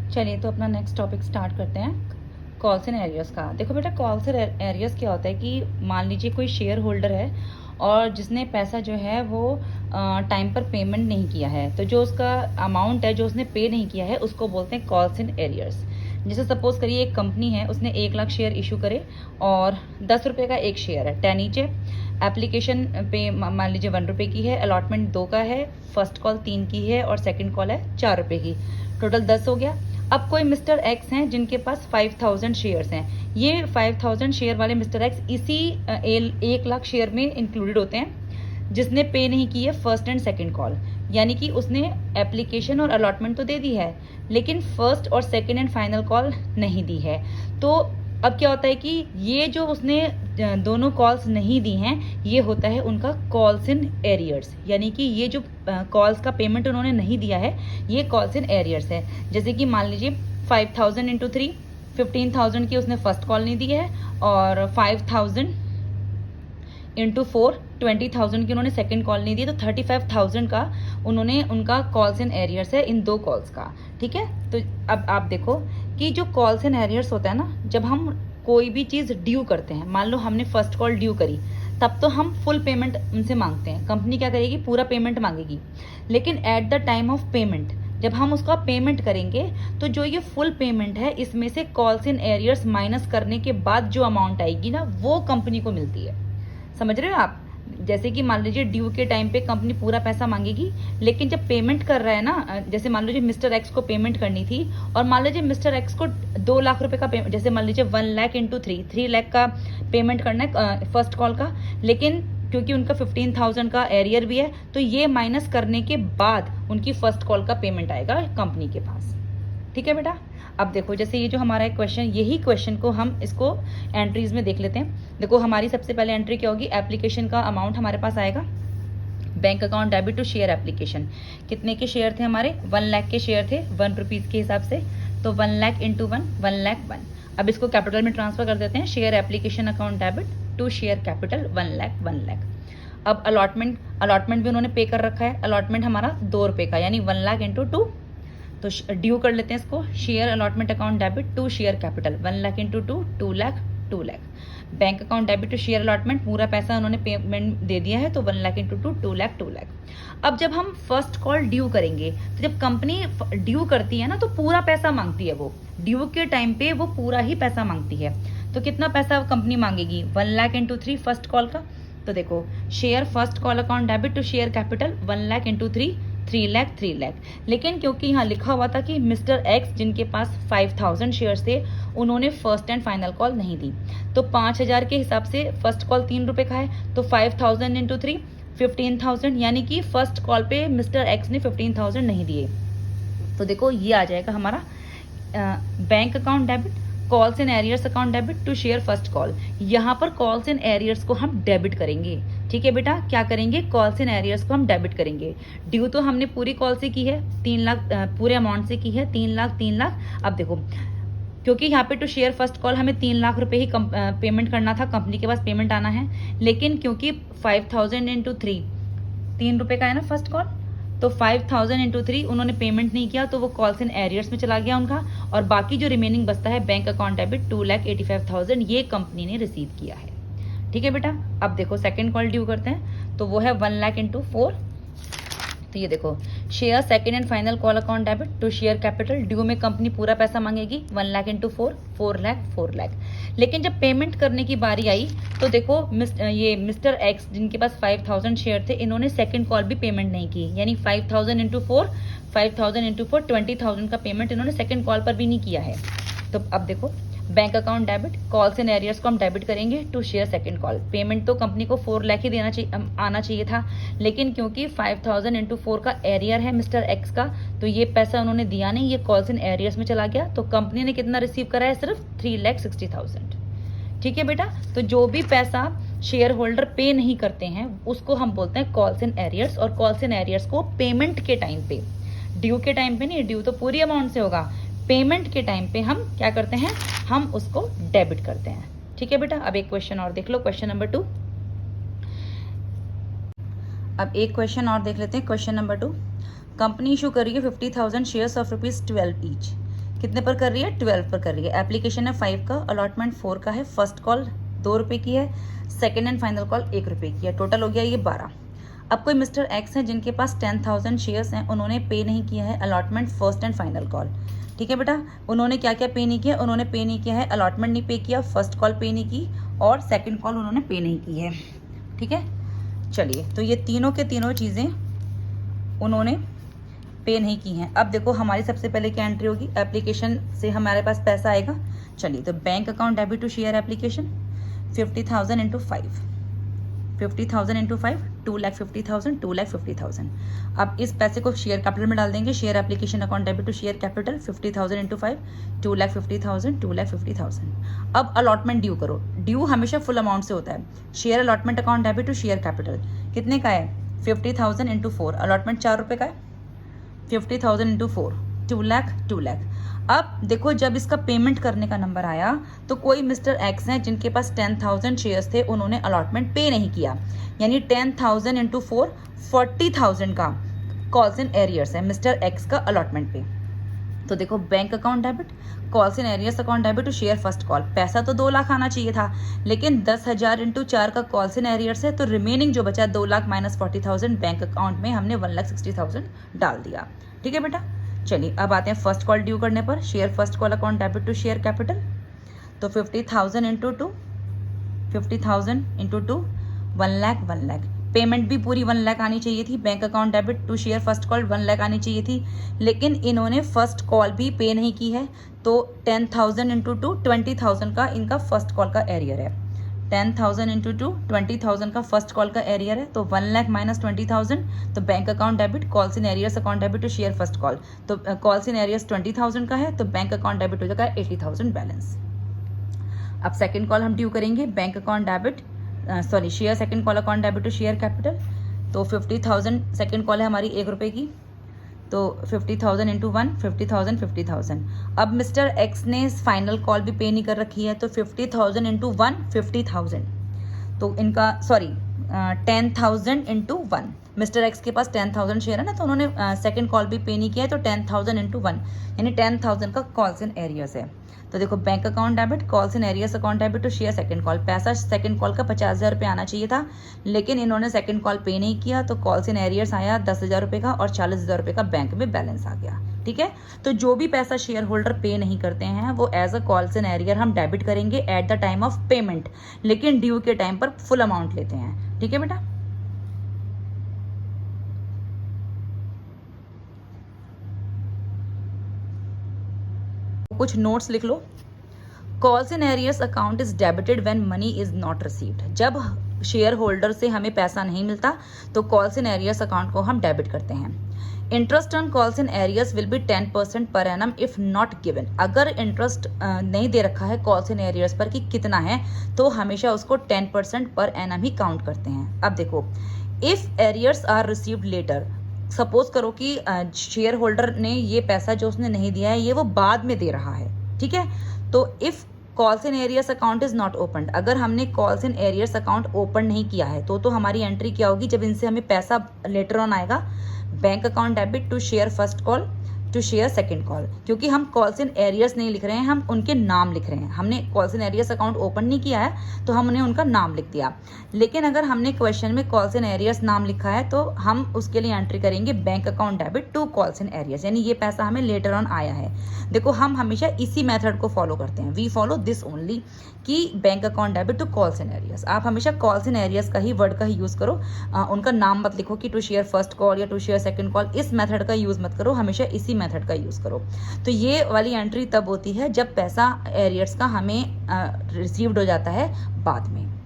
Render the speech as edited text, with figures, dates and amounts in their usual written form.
चलिए तो अपना नेक्स्ट टॉपिक स्टार्ट करते हैं, कॉल्स एंड एरियर्स का। देखो बेटा, कॉल्स एंड एरियर्स क्या होता है कि मान लीजिए कोई शेयर होल्डर है और जिसने पैसा जो है वो टाइम पर पेमेंट नहीं किया है, तो जो उसका अमाउंट है जो उसने पे नहीं किया है उसको बोलते हैं कॉल्स एंड एरियर्स। जैसे सपोज करिए एक कंपनी है, उसने 1 लाख शेयर इशू करे और 10 रुपये का एक शेयर है, 10 नीचे। एप्लीकेशन पे मान लीजिए 1 रुपये की है, अलॉटमेंट 2 का है, फर्स्ट कॉल 3 की है और सेकंड कॉल है 4 रुपये की, टोटल 10 हो गया। अब कोई मिस्टर एक्स हैं जिनके पास 5000 शेयर्स हैं। ये 5000 शेयर वाले मिस्टर एक्स इसी 1 लाख शेयर में इंक्लूडेड होते हैं जिसने पे नहीं की है फर्स्ट एंड सेकंड कॉल। यानी कि उसने एप्लीकेशन और अलॉटमेंट तो दे दी है लेकिन फर्स्ट और सेकंड एंड फाइनल कॉल नहीं दी है। तो अब क्या होता है कि ये जो उसने दोनों कॉल्स नहीं दी हैं, ये होता है उनका कॉल्स इन एरियर्स। यानी कि ये जो कॉल्स का पेमेंट उन्होंने नहीं दिया है, ये कॉल्स इन एरियर्स है। जैसे कि मान लीजिए 5000 इंटू 3, 15000 की उसने फर्स्ट कॉल नहीं दी है और 5000 इंटू 4, 20,000 की उन्होंने सेकंड कॉल नहीं दी, तो 35,000 का उन्होंने उनका कॉल्स एंड एरियर्स है इन 2 कॉल्स का। ठीक है, तो अब आप देखो कि जो कॉल्स एंड एरियर्स होता है ना, जब हम कोई भी चीज़ ड्यू करते हैं, मान लो हमने फर्स्ट कॉल ड्यू करी, तब तो हम फुल पेमेंट उनसे मांगते हैं। कंपनी क्या करेगी, पूरा पेमेंट मांगेगी। लेकिन eight the time of payment जब हम उसका पेमेंट करेंगे, तो जो ये फुल पेमेंट है इसमें से कॉल्स एंड एरियर्स माइनस करने के बाद जो अमाउंट आएगी ना, वो कंपनी को मिलती है। समझ रहे हो आप? जैसे कि मान लीजिए ड्यू के टाइम पे कंपनी पूरा पैसा मांगेगी, लेकिन जब पेमेंट कर रहा है ना, जैसे मान लीजिए मिस्टर एक्स को पेमेंट करनी थी और मान लीजिए मिस्टर एक्स को 2 लाख रुपए का पेमेंट, जैसे मान लीजिए 1 लाख इंटू 3 लाख का पेमेंट करना है फर्स्ट कॉल का, लेकिन क्योंकि उनका 15,000 का एरियर भी है, तो ये माइनस करने के बाद उनकी फर्स्ट कॉल का पेमेंट आएगा कंपनी के पास। ठीक है बेटा, अब देखो जैसे ये जो हमारा एक क्वेश्चन, यही क्वेश्चन को हम इसको एंट्रीज में देख लेते हैं। देखो हमारी सबसे पहले एंट्री क्या होगी, एप्लीकेशन का अमाउंट हमारे पास आएगा, bank account debit to share application. कितने के शेयर थे हमारे, 1 लाख के शेयर थे 1 रुपीज़ के हिसाब से, तो 1 लाख इंटू 1 लाख 1। अब इसको कैपिटल में ट्रांसफर कर देते हैं, share application account debit to share capital 1 lakh 1 lakh. अब अलॉटमेंट भी उन्होंने पे कर रखा है, अलॉटमेंट हमारा 2 रुपये का, यानी 1 लाख इंटू 2, तो ड्यू कर लेते हैं इसको, share allotment account debit to share capital 1 lakh into 2, 2 lakh 2 lakh. Bank account debit to share allotment, पूरा पैसा उन्होंने पेमेंट दे दिया है, तो 1 लाख इंटू 2, 2 लाख 2 लाख। अब जब हम फर्स्ट कॉल ड्यू करेंगे, तो जब कंपनी ड्यू करती है ना, तो पूरा पैसा मांगती है। वो ड्यू के टाइम पे वो पूरा ही पैसा मांगती है। तो कितना पैसा कंपनी मांगेगी, 1 लाख इंटू 3 फर्स्ट कॉल का। तो देखो, share first call account debit to share capital 1 lakh into 3 lakh 3 lakh. लेकिन क्योंकि यहाँ लिखा हुआ था कि मिस्टर एक्स जिनके पास 5000 शेयर्स थे, उन्होंने फर्स्ट एंड फाइनल कॉल नहीं दी, तो 5000 के हिसाब से फर्स्ट कॉल 3 रुपये का है, तो 5000 इंटू 3, 15,000, यानी कि फर्स्ट कॉल पे मिस्टर एक्स ने 15,000 नहीं दिए। तो देखो ये आ जाएगा हमारा bank account debit, calls and arrears account debit to share first call. यहाँ पर कॉल्स एंड एरियर्स को हम डेबिट करेंगे। ठीक है बेटा, क्या करेंगे, कॉल्स एंड एरियर्स को हम डेबिट करेंगे। ड्यू तो हमने पूरी कॉल से की है, 3 लाख पूरे अमाउंट से की है, 3 लाख 3 लाख। अब देखो, क्योंकि यहाँ पे टू शेयर फर्स्ट कॉल हमें 3 लाख रुपए ही पेमेंट करना था, कंपनी के पास पेमेंट आना है, लेकिन क्योंकि 5000 इंटू 3 रुपये का है ना फर्स्ट कॉल, तो 5000 इंटू 3 उन्होंने पेमेंट नहीं किया, तो वो कॉल्स एंड एरियर्स में चला गया उनका, और बाकी जो रिमेनिंग बचता है बैंक अकाउंट डेबिट 2,85,000, ये कंपनी ने रिसीव किया है। ठीक है बेटा, अब देखो सेकंड कॉल ड्यू करते हैं, तो वो है 1 लाख इंटू 4। तो ये देखो, share second and final call account debit to share capital, due में कंपनी पूरा पैसा मांगेगी, 1 लाख इंटू 4, 4 लाख 4 लाख। लेकिन जब पेमेंट करने की बारी आई, तो देखो ये मिस्टर एक्स जिनके पास 5000 शेयर थे, इन्होंने सेकंड कॉल भी पेमेंट नहीं की, यानी 5000 इंटू 4, 20,000 का पेमेंट इन्होंने सेकंड कॉल पर भी नहीं किया है। तो अब देखो, bank account debit, calls and arrears को हम डेबिट करेंगे to share second call. Payment तो कंपनी को 4 लाख ही आना चाहिए था, लेकिन क्योंकि 5000 इंटू 4 का एरियर है मिस्टर एक्स का, तो ये पैसा उन्होंने दिया नहीं, ये कॉल्स एंड एरियर्स में चला गया, तो कंपनी ने कितना रिसीव करा है, सिर्फ 3,60,000। ठीक है बेटा, तो जो भी पैसा शेयर होल्डर पे नहीं करते हैं उसको हम बोलते हैं कॉल्स एंड एरियर्स, और कॉल्स एंड एरियर्स को पेमेंट के टाइम पे, ड्यू के टाइम पे नहीं, ड्यू तो पूरी अमाउंट से होगा, पेमेंट के टाइम पे हम क्या करते हैं, हम उसको डेबिट करते हैं। ठीक है बेटा, अब एक क्वेश्चन और देख लो, क्वेश्चन नंबर 2। अब एक क्वेश्चन और देख लेते हैं, क्वेश्चन नंबर 2। कंपनी इशू करेगी 50,000 शेयर्स ऑफ ₹12 ईच। कितने पर कर रही है, 12 पर कर रही है। एप्लीकेशन है 5 का, अलॉटमेंट 4 का है। फर्स्ट कॉल 2 रुपये की है, सेकेंड एंड फाइनल कॉल 1 रुपये की है। टोटल हो गया ये 12। अब कोई मिस्टर एक्स हैं जिनके पास 10,000 शेयर्स हैं, उन्होंने पे नहीं किया है allotment first and final call. ठीक है बेटा, उन्होंने क्या क्या पे नहीं किया, उन्होंने पे नहीं किया है अलॉटमेंट नहीं पे किया, फर्स्ट कॉल पे नहीं की और सेकंड कॉल उन्होंने पे नहीं की है। ठीक है, चलिए तो ये तीनों के तीनों चीज़ें उन्होंने पे नहीं की हैं। अब देखो हमारी सबसे पहले क्या एंट्री होगी, एप्लीकेशन से हमारे पास पैसा आएगा। चलिए तो bank account debit to share application 50,000 into 5, 50,000 into 5 2,50,000, 2,50,000। अब इस पैसे को शेयर कैपिटल में डाल देंगे। Share application account debit to share capital 50,000 into 5 2,50,000, 2,50,000। अब अलॉटमेंट ड्यू करो। ड्यू हमेशा फुल अमाउंट से होता है। Share allotment account debit to share capital कितने का है, 50,000 इंटू 4, अलॉटमेंट 4 रुपये का है, 50,000 इंटू 4 2 लाख 2 लाख। अब देखो जब इसका पेमेंट करने का नंबर आया तो कोई मिस्टर एक्स हैं जिनके पास 10,000 शेयर्स थे, उन्होंने अलॉटमेंट पे नहीं किया, यानी 10,000 इंटू 4 40,000 का कॉल्स इन एरियर्स है मिस्टर एक्स का अलॉटमेंट पे। तो देखो bank account debit, calls in arrears account debit to share first call. पैसा तो 2 लाख आना चाहिए था, लेकिन 10,000 इंटू 4 का कॉल्स इन एरियर्स है, तो रिमेनिंग जो बचा 2 लाख माइनस 40,000 बैंक अकाउंट में हमने 1,60,000 डाल दिया। ठीक है बेटा, चलिए अब आते हैं फर्स्ट कॉल ड्यू करने पर। Share first call account debit to share capital, तो 50,000 into 2, 50,000 into 2 1 lakh 1 lakh. Payment भी पूरी 1 लाख आनी चाहिए थी। Bank account debit to share first call 1 lakh आनी चाहिए थी, लेकिन इन्होंने फर्स्ट कॉल भी पे नहीं की है, तो 10,000 इंटू 2 20,000 का इनका फर्स्ट कॉल का एरियर है। 10,000 इंटू 2 20,000 का फर्स्ट कॉल का एरियर है, तो 1 लाख माइनस 20,000, तो bank account debit calls in arrears account debit to share first call, तो कॉल्स इन एरियर्स 20,000 का है, तो बैंक अकाउंट डेबिट हो जाएगा 80,000 बैलेंस। अब सेकंड कॉल हम ड्यू करेंगे bank account debit share second call account debit to share capital, तो 50,000 सेकंड कॉल है हमारी 1 रुपये की, तो 50,000 इंटू 1 50,000 50,000। अब मिस्टर एक्स ने फाइनल कॉल भी पे नहीं कर रखी है, तो 50,000 इंटू 1 50,000, तो इनका 10,000 इंटू 1। मिस्टर एक्स के पास 10,000 शेयर है ना, तो उन्होंने सेकंड कॉल भी पे नहीं किया है, तो 10,000 इंटू 1 यानी 10,000 का कॉल्स इन एरियर्स है। तो देखो bank account debit calls in arrears account debit to share second call. पैसा सेकंड कॉल का 50,000 रुपये आना चाहिए था, लेकिन इन्होंने सेकंड कॉल पे नहीं किया, तो कॉल्स इन एरियर्स आया 10,000 रुपये का और 40,000 रुपये का बैंक में बैलेंस आ गया। ठीक है, तो जो भी पैसा शेयर होल्डर पे नहीं करते हैं वो as a calls in arrear हम डेबिट करेंगे at the time of payment, लेकिन ड्यू के टाइम पर फुल अमाउंट लेते हैं। ठीक है बेटा, कुछ नोट्स लिख लो। Calls in arrears account is debited when money is not received. जब शेयर होल्डर से हमें पैसा नहीं मिलता तो कॉल्स इन एरियर्स अकाउंट को हम डेबिट करते हैं। Interest on calls in arrears will be 10% per annum if not given. अगर इंटरेस्ट नहीं दे रखा है कॉल्स इन एरियर्स पर कि कितना है, तो हमेशा उसको 10% पर एनम ही काउंट करते हैं। अब देखो, if arrears are received later, suppose करो कि शेयर होल्डर ने ये पैसा जो उसने नहीं दिया है ये वो बाद में दे रहा है। ठीक है, तो if calls in arrears account is not open, अगर हमने calls in arrears account open नहीं किया है तो हमारी एंट्री क्या होगी, जब इनसे हमें पैसा लेटर ऑन आएगा, bank account debit to share first call to share second call. क्योंकि हम कॉल्स इन एरियर्स नहीं लिख रहे हैं, हम उनके नाम लिख रहे हैं। हमने calls in arrears account open नहीं किया है तो हमने उनका नाम लिख दिया, लेकिन अगर हमने क्वेश्चन में कॉल्स इन एरियर्स नाम लिखा है तो हम उसके लिए एंट्री करेंगे bank account debit to calls in arrears, यानी ये पैसा हमें लेटर ऑन आया है। देखो हम हमेशा इसी मेथड को फॉलो करते हैं, वी फॉलो दिस ओनली, कि bank account debit to calls in arrears. आप हमेशा कॉल्स इन एरियर्स का ही वर्ड का ही यूज़ करो, उनका नाम मत लिखो कि टू शेयर फर्स्ट कॉल या टू शेयर सेकंड कॉल, इस मेथड का यूज़ मत करो, हमेशा इसी मेथड का यूज़ करो। तो ये वाली एंट्री तब होती है जब पैसा एरियर्स का हमें रिसीव्ड हो जाता है बाद में।